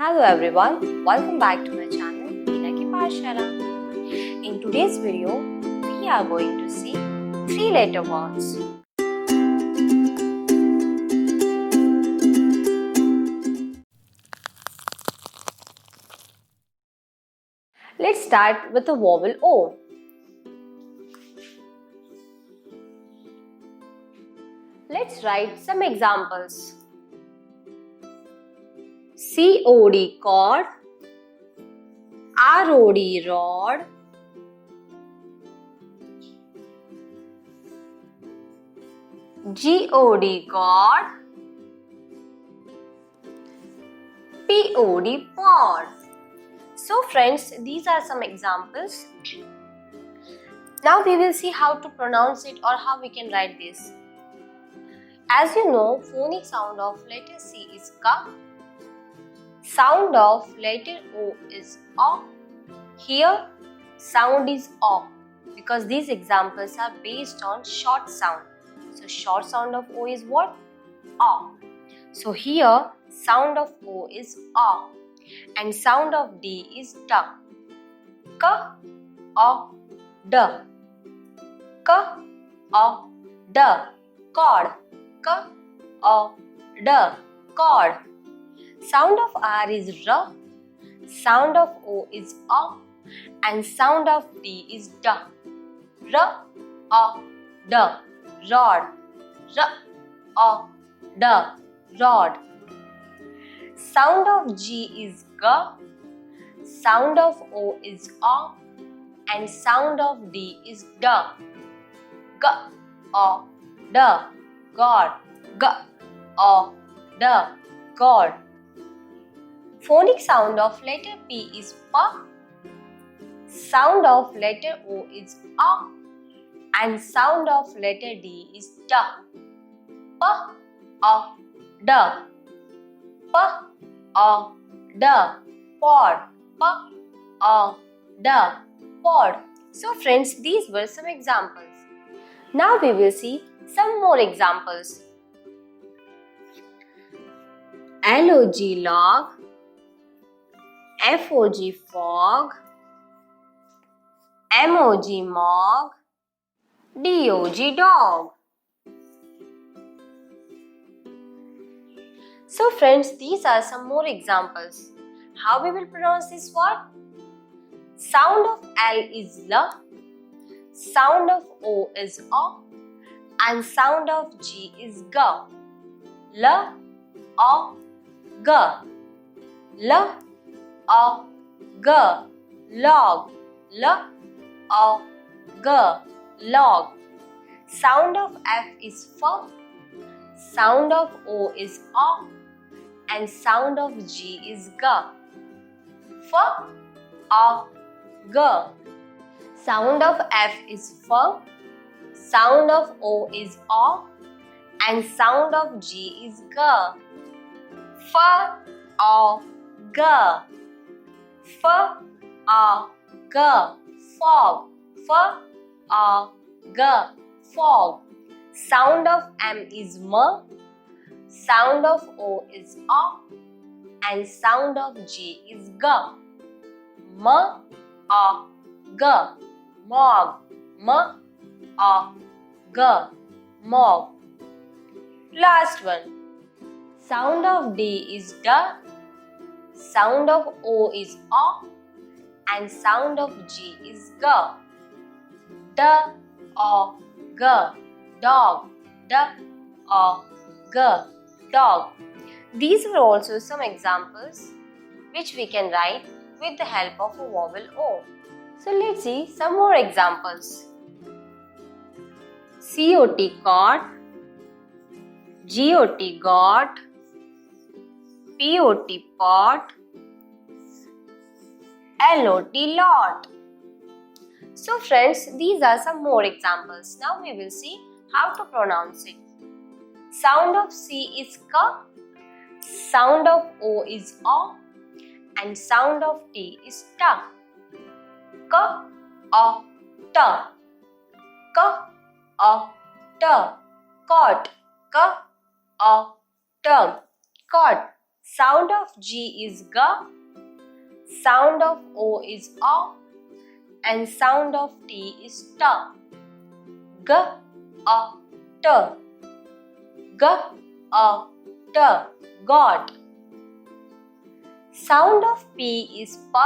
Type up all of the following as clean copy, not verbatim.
Hello everyone, welcome back to my channel Meena Ki Pathshala. In today's video, we are going to see 3-letter words. Let's start with the vowel O. Let's write some examples. COD cord, ROD rod, GOD god, POD pod. So friends, these are some examples. Now we will see how to pronounce it or how we can write this. As you know, phonic sound of letter C is ka. Sound of letter O is O. Here, sound is O because these examples are based on short sound. So, short sound of O is what? O. So, here, sound of O is O and sound of D is da. Ka, O, da. Ka, O, da. Cord. Ka, O, da. Cord. Sound of R is R, sound of O is O, and sound of D is da. R, O, da, rod. R, O, da, rod. Sound of G is G, sound of O is O, and sound of D is da. G, O, da, God. G, O, da, God. Phonic sound of letter P is P, sound of letter O is O, and sound of letter D is da. P, O, da. P, O, da. Pod. P, O, da. Pod. So friends, these were some examples. Now we will see some more examples. LOG log, FOG fog, MOG mog, DOG dog. So friends, these are some more examples. How we will pronounce this word? Sound of L is L, sound of O is O, and sound of G is G. L, O, G. L, O, G, log. L, O, G, log. Sound of F is F, sound of O is O, and sound of G is G. F, O, G. Sound of F is F, sound of O is O, and sound of G is G. F, O, G. F, O, G, fog. F, O, G, fog. Sound of M is M, sound of O is O, and sound of G is G. M, O, G, mog. M, O, G, mog. Last one. Sound of D is da, sound of O is O, and sound of G is G. Da, O, G, dog. Da, O, G, dog. These were also some examples which we can write with the help of a vowel O. So let's see some more examples. COT cot, GOT got, POT pot, LOT lot. So friends, these are some more examples. Now we will see how to pronounce it. Sound of C is K, sound of O is O, and sound of T is Ta. K, O, Ta. K, O, Ta. Cot. K, O, Ta. Cot. Sound of G is G. Sound of O is O. And sound of T is T. G, A, T. G, A, T. Got. Sound of P is P.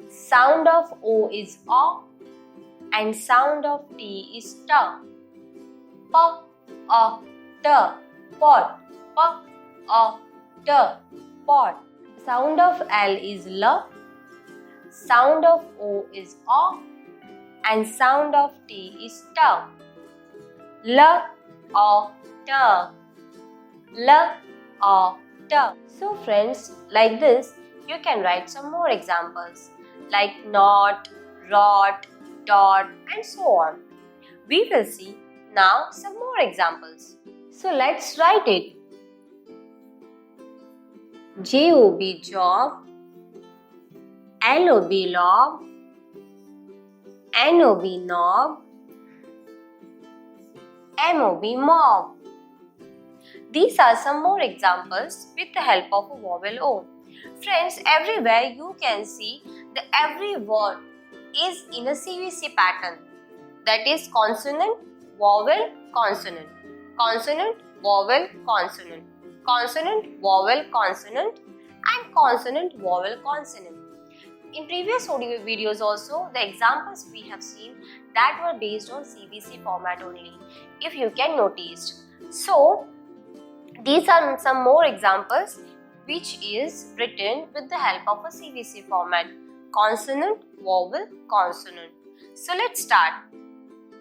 Sound of O is O. And sound of T is T. P, A, T. Pot. P, A, T. Pot. Sound of L is L. Sound of O is O. And sound of T is T. L, O, T. L, O, T. So friends, like this, you can write some more examples like not, rot, dot and so on. We will see now some more examples. So let's write it. J-O-B job, L-O-B lob, N-O-B knob, M-O-B mob. These are some more examples with the help of a vowel O. Friends, everywhere you can see the every word is in a CVC pattern. That is consonant, vowel, consonant. Consonant, vowel, consonant. Consonant, vowel, consonant and consonant, vowel, consonant. In previous audio videos also, the examples we have seen that were based on CVC format only, if you can notice. So, these are some more examples which is written with the help of a CVC format. Consonant, vowel, consonant. So, let's start.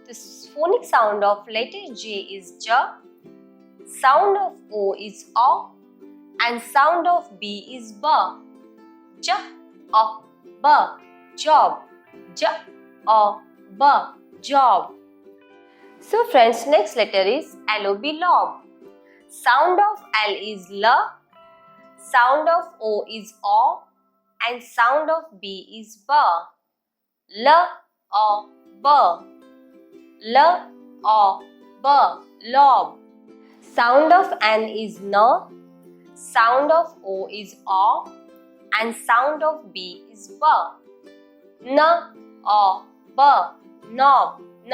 The phonic sound of letter J is J. Sound of O is O. And sound of B is B. J, O, B, job. J, O, B, job. So friends, next letter is L-O-B, lob. Sound of L is L. Sound of O is O. And sound of B is B. L, O, B. L, O, B, lob. Sound of N is N. Sound of O is O. And sound of B is B. N, O, B, knob. N,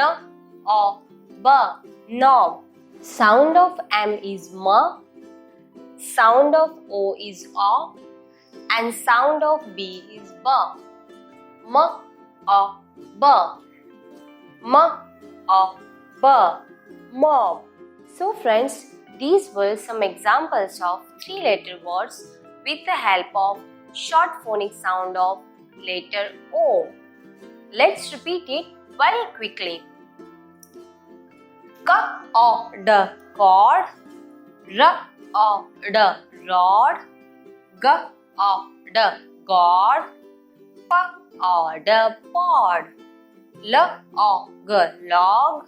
O, B, knob. Sound of M is M. Sound of O is O. And sound of B is B. M, O, B. M, O, B, mob. So friends, these were some examples of three-letter words with the help of short phonic sound of letter O. Let's repeat it very quickly. K-O-D, cord. R-O-D, rod. G-O-D, god. P-O-D, pod. L-O-G, log.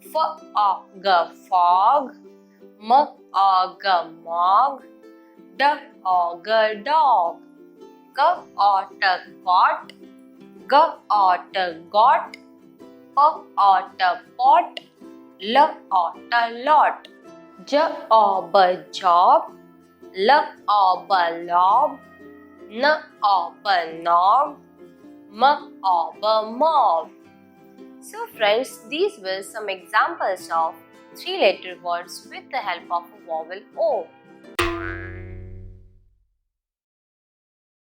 F-O-G, fog. M-O-G, mog. D-O-G, dog. G-O-T, got. G-O-T, got. P-O-T, pot. L-O-T, lot. J-O-B, job. L-O-B, lob. N-O-B, knob. M-O-B, mob. So friends, these were some examples of three-letter words with the help of a vowel O.